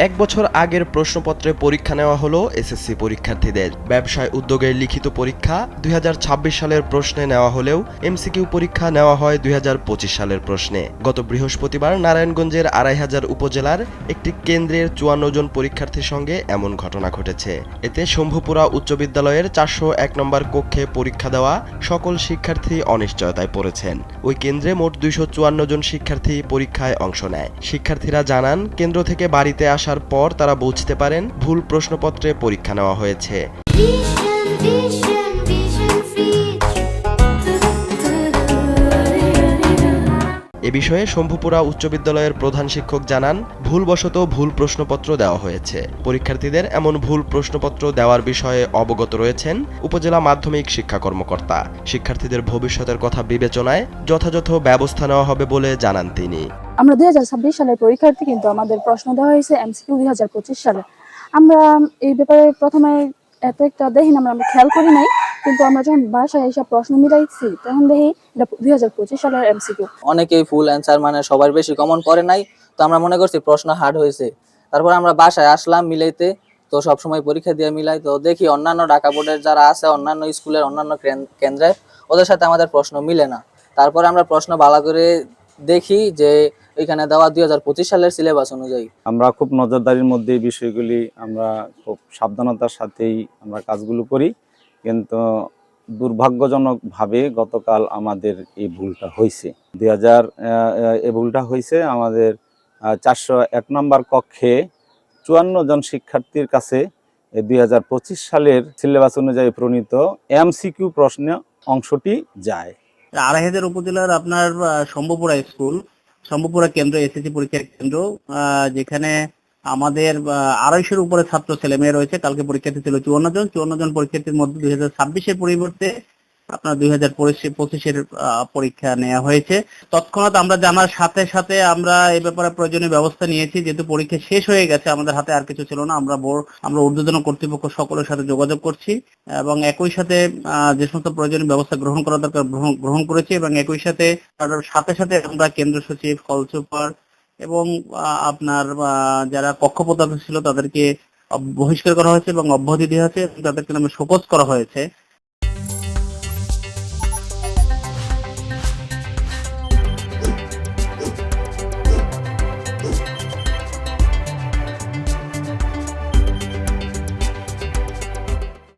এক বছর আগের প্রশ্নপত্রে পরীক্ষা নেওয়া হলো এসএসসি পরীক্ষার্থীদের। ব্যবসায় উদ্যোগের লিখিত পরীক্ষা ২০২৬ সালের প্রশ্নে নেওয়া হলেও এমসিকিউ পরীক্ষা নেওয়া হয় ২০২৫ সালের প্রশ্নে। গত বৃহস্পতিবার নারায়ণগঞ্জের ২৫০০ উপজেলার একটি কেন্দ্রের ৫৪ জন পরীক্ষার্থীর সঙ্গে এমন ঘটনা ঘটেছে। এতে শম্ভুপুরা উচ্চ বিদ্যালয়ের ৪০১ নম্বর কক্ষে পরীক্ষা দেওয়া সকল শিক্ষার্থী অনিশ্চয়তায় পড়েছেন। ওই কেন্দ্রে মোট ২৫৪ জন শিক্ষার্থী পরীক্ষায় অংশ নেয়। শিক্ষার্থীরা জানান, কেন্দ্র থেকে বাড়িতে আসার পর তারা বুঝতে পারেন ভুল প্রশ্নপত্রে পরীক্ষা নেওয়া হয়েছে। এ বিষয়ে শম্ভুপুরা উচ্চ বিদ্যালয়ের প্রধান শিক্ষক জানান, ভুলবশত ভুল প্রশ্নপত্র দেওয়া হয়েছে। পরীক্ষার্থীদের এমন ভুল প্রশ্নপত্র দেওয়ার বিষয়ে অবগত রয়েছেন উপজেলা মাধ্যমিক শিক্ষা কর্মকর্তা। শিক্ষার্থীদের ভবিষ্যতের কথা বিবেচনায় যথাযথ ব্যবস্থা নেওয়া হবে বলে জানান তিনি। আমরা ২০২৬ সালের পরীক্ষার্থী, কিন্তু আমাদের প্রশ্ন দেওয়া হয়েছে এমসিকিউ ২০২৫ সালে। আমরা এই ব্যাপারে প্রথমে এত একটা দেখি না, আমরা খেয়াল করি নাই, কিন্তু আমরা যখন বাসায় এইসব প্রশ্ন মিলাইছি তখন দেখি এটা ২০২৫ সালের এমসিকিউ। অনেকেই ফুল অ্যান্সার মানে সবার বেশি কমন পড়ে নাই, তো আমরা মনে করছি প্রশ্ন হার্ড হয়েছে। তারপর আমরা বাসায় আসলাম মিলাইতে, তো সবসময় পরীক্ষা দিয়ে মিলাই, তো দেখি অন্যান্য ঢাকা বোর্ডের যারা আছে অন্যান্য স্কুলের অন্যান্য কেন্দ্রে ওদের সাথে আমাদের প্রশ্ন মিলে না। তারপর আমরা প্রশ্ন ভালো করে দেখি যে এখানে দেওয়া ২০২৫ সালের সিলেবাস অনুযায়ী। আমরা খুব নজরদারির মধ্যে এই বিষয়গুলি আমরা খুব সাবধানতার সাথেই আমরা কাজগুলো করি, কিন্তু দুর্ভাগ্যজনকভাবে গতকাল আমাদের এই ভুলটা হয়েছে। এই ভুলটা হয়েছে আমাদের ৪০১ নম্বর কক্ষে ৫৪ জন শিক্ষার্থীর কাছে ২০২৫ সালের সিলেবাস অনুযায়ী প্রণীত এমসিকিউ প্রশ্ন অংশটি যায়। ২৫০০ উপজেলার আপনার শম্ভুপুরা স্কুল, শম্ভুপুরা কেন্দ্র এসএসসি পরীক্ষার কেন্দ্র, যেখানে আমাদের ২৫০-এর উপরে ছাত্র ছেলে মেয়ে রয়েছে। কালকে পরীক্ষার্থী ছিল ৫৪ জন পরীক্ষার্থীর মধ্যে ২০২৬-এর পরিবর্তে আপনার ২০২৫-এর পরীক্ষা নেওয়া হয়েছে। তৎক্ষণাৎ আমরা জানার সাথে সাথে আমরা এই ব্যাপারে প্রয়োজনীয় ব্যবস্থা নিয়েছি। যেহেতু পরীক্ষা শেষ হয়ে গেছে, আমাদের হাতে আর কিছু ছিল না, আমরা ঊর্ধ্বতন কর্তৃপক্ষ সকলের সাথে যোগাযোগ করছি এবং একই সাথে যে সমস্ত প্রয়োজনীয় ব্যবস্থা গ্রহণ করা দরকার গ্রহণ করেছি, এবং একই সাথে সাথে আমরা কেন্দ্র সচিব, হল সুপার এবং আপনার যারা কক্ষপদার্থ ছিল তাদেরকে বহিষ্কার করা হয়েছে এবং অব্যাহতি দেওয়া হয়েছে, তাদেরকে নামে শোকজ করা হয়েছে।